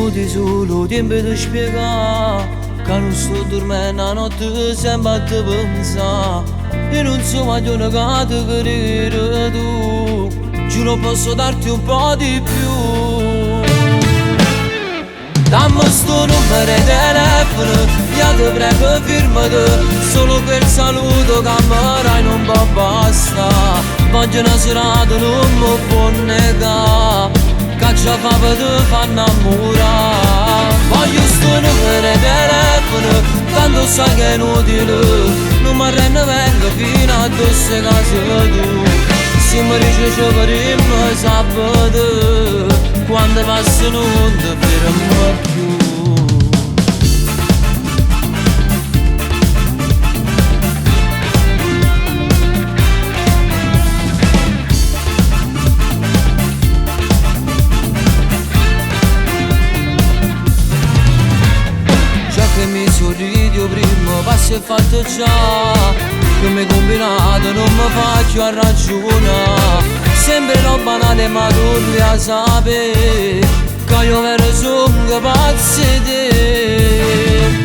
minuti solo tempo di spiegare che non sto dormendo la notte sempre a te pensare e non so voglio negato che tu giuro posso darti un po' di più. Dammi sto numero di telefono, io ti prego firmate, solo per il saluto che mi non può bastare. Voglio una serata non mi può negare, che già fa per te fa innamorare. Voglio sto numero di telefono, tanto sai che è inutile, non mi rende vengo fino a queste case tu. Se mi dice ci faremo sabato, quando passa non ti fermo più. Già che mi sorridi prima, passi e fatto già, che mi combinato non mi faccio a ragionare. Sempre lo banale ma tu devi sapere che io vero sono pazzo di te.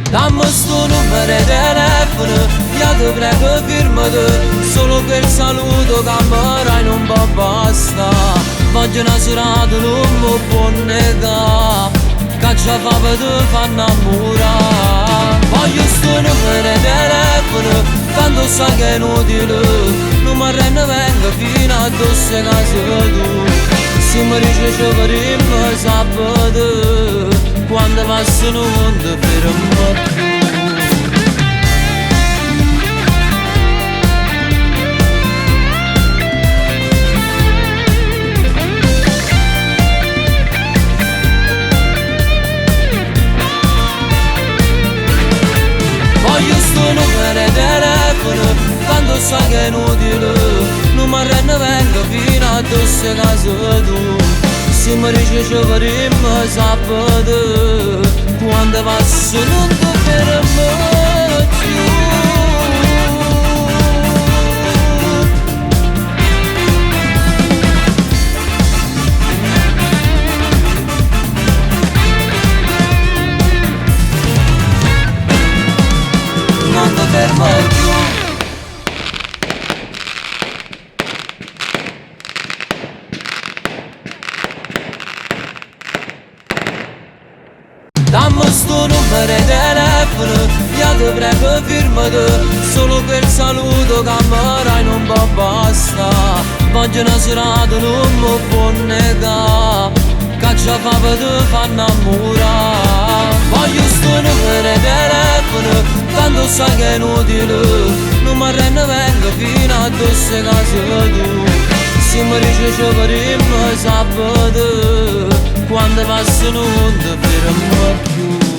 Dammi sto numero di telefono, io ti prego firmate, solo per il saluto che mi non può bastare. Voglio una serata non mi può negare, che già fa per te fa innamorare. Voglio sto numero di telefono, tanto sai che è inutile, non mi rende vengo fino a queste case tu. Se mi dice ci faremo sabato, quando passa non ti fermo più. Voglio sto numero di telefono, tanto sai che è inutile, non mi rende vengo fino a queste case tu. Se mi dice ci faremo sabato, quando passo non ti fermo più. Non ti fermo più. Dammi sto numero di telefono, io ti prego firmate, solo per il saluto che mi non può bastare. Voglio una serata non mi può negare, che già fa per te fa innamorare. Voglio sto numero di telefono, tanto sai che è inutile, non mi rende vengo fino a queste case tu. Se mi dice ci faremo sabato, quando passa non ti fermo più.